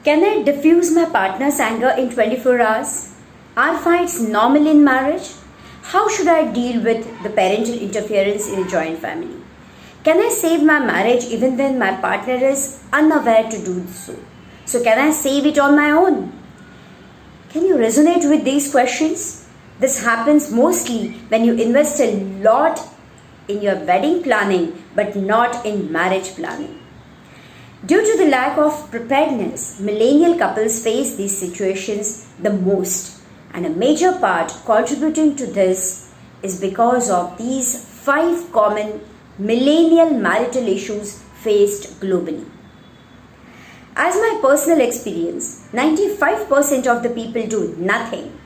Can I diffuse my partner's anger in 24 hours? Are fights normal in marriage? How should I deal with the parental interference in a joint family? Can I save my marriage even when my partner is unaware to do so? So, can I save it on my own? Can you resonate with these questions? This happens mostly when you invest a lot in your wedding planning but not in marriage planning. Due to the lack of preparedness, millennial couples face these situations the most, and a major part contributing to this is because of these 5 common millennial marital issues faced globally. As my personal experience, 95% of the people do nothing,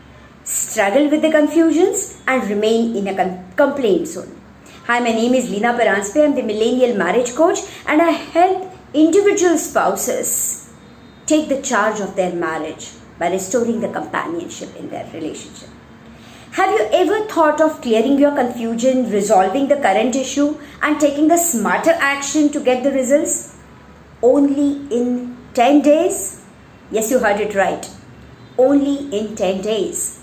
struggle with the confusions, and remain in a complaint zone. Hi, my name is Leena Paranspe. I am the Millennial Marriage Coach, and I help individual spouses take the charge of their marriage by restoring the companionship in their relationship. Have you ever thought of clearing your confusion, resolving the current issue, and taking a smarter action to get the results? Only in 10 days? Yes, you heard it right. Only in 10 days.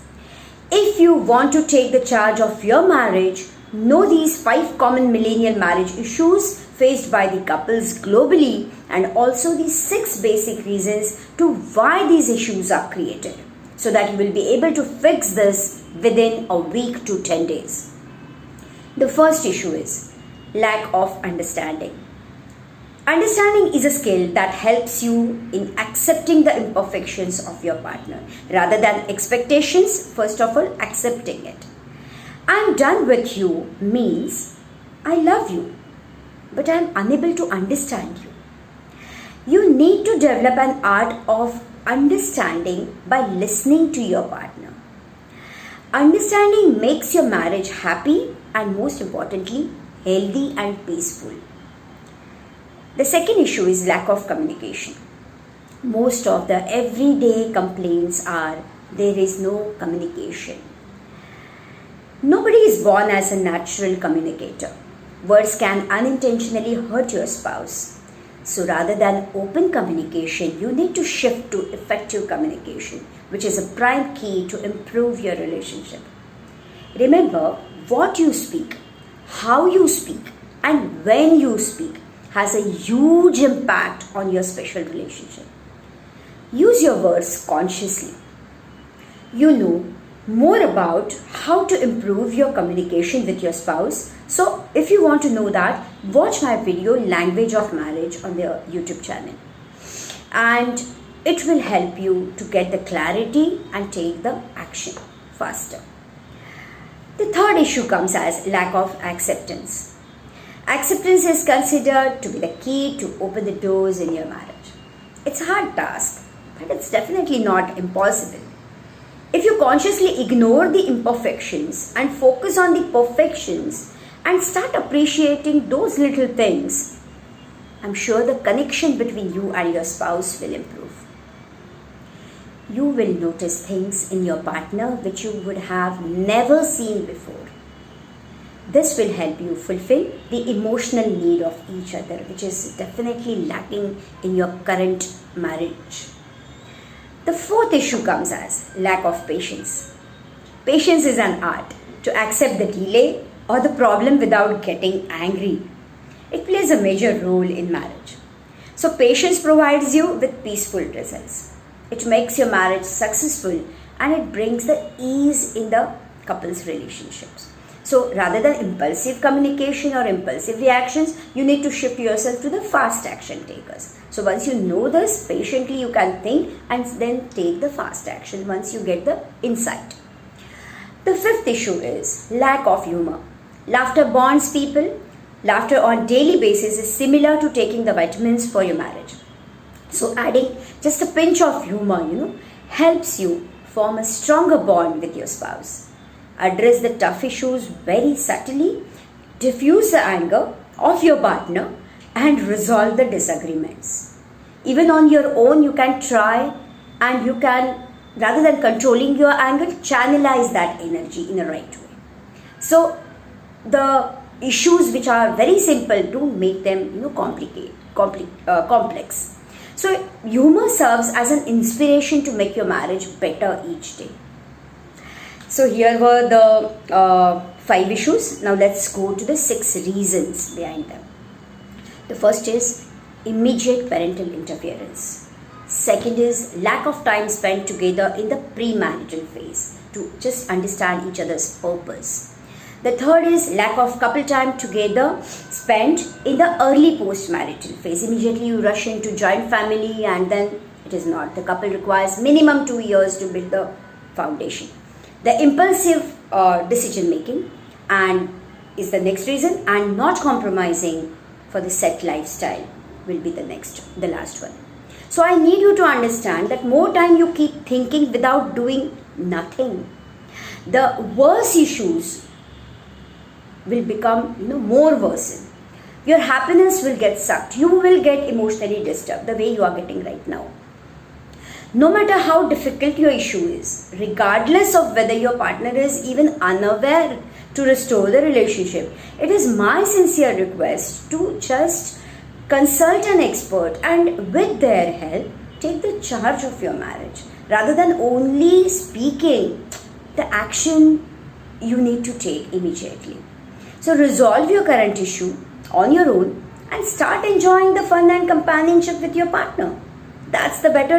If you want to take the charge of your marriage, know these 5 common millennial marriage issues faced by the couples globally, and also the 6 basic reasons to why these issues are created, so that you will be able to fix this within a week to 10 days. The first issue is lack of understanding. Understanding is a skill that helps you in accepting the imperfections of your partner. Rather than expectations, first of all, accepting it. I'm done with you means I love you, but I'm unable to understand you. You need to develop an art of understanding by listening to your partner. Understanding makes your marriage happy and, most importantly, healthy and peaceful. The second issue is lack of communication. Most of the everyday complaints are there is no communication. Nobody is born as a natural communicator. Words can unintentionally hurt your spouse. So rather than open communication, you need to shift to effective communication, which is a prime key to improve your relationship. Remember, what you speak, how you speak, and when you speak has a huge impact on your special relationship. Use your words consciously. You know more about how to improve your communication with your spouse. So if you want to know that, watch my video Language of Marriage on the YouTube channel, and it will help you to get the clarity and take the action faster. The third issue comes as lack of acceptance. Acceptance is considered to be the key to open the doors in your marriage. It's a hard task, but it's definitely not impossible. If you consciously ignore the imperfections and focus on the perfections and start appreciating those little things, I'm sure the connection between you and your spouse will improve. You will notice things in your partner which you would have never seen before. This will help you fulfill the emotional need of each other, which is definitely lacking in your current marriage. The fourth issue comes as lack of patience. Patience is an art to accept the delay or the problem without getting angry. It plays a major role in marriage. So patience provides you with peaceful results. It makes your marriage successful, and it brings the ease in the couple's relationships. So rather than impulsive communication or impulsive reactions, you need to shift yourself to the fast action takers. So once you know this, patiently you can think and then take the fast action once you get the insight. The fifth issue is lack of humor. Laughter bonds people. Laughter on daily basis is similar to taking the vitamins for your marriage. So adding just a pinch of humor, helps you form a stronger bond with your spouse. Address the tough issues very subtly, diffuse the anger of your partner, and resolve the disagreements. Even on your own, you can try, and you can, rather than controlling your anger, channelize that energy in a right way. So the issues which are very simple, to make them complex. So, humor serves as an inspiration to make your marriage better each day. So, here were the 5 issues. Now, let's go to the 6 reasons behind them. The first is immediate parental interference. Second is lack of time spent together in the premarital phase to just understand each other's purpose. The third is lack of couple time together spent in the early post-marital phase. Immediately you rush into joint family and then it is not. The couple requires minimum 2 years to build the foundation. The impulsive decision making and is the next reason, and not compromising for the set lifestyle will be the last one. So I need you to understand that more time you keep thinking without doing nothing, the worse issues will become more worsen. Your happiness will get sucked. You will get emotionally disturbed the way you are getting right now. No matter how difficult your issue is, regardless of whether your partner is even unaware to restore the relationship, it is my sincere request to just consult an expert and with their help take the charge of your marriage rather than only speaking the action you need to take immediately. So resolve your current issue on your own and start enjoying the fun and companionship with your partner. That's the better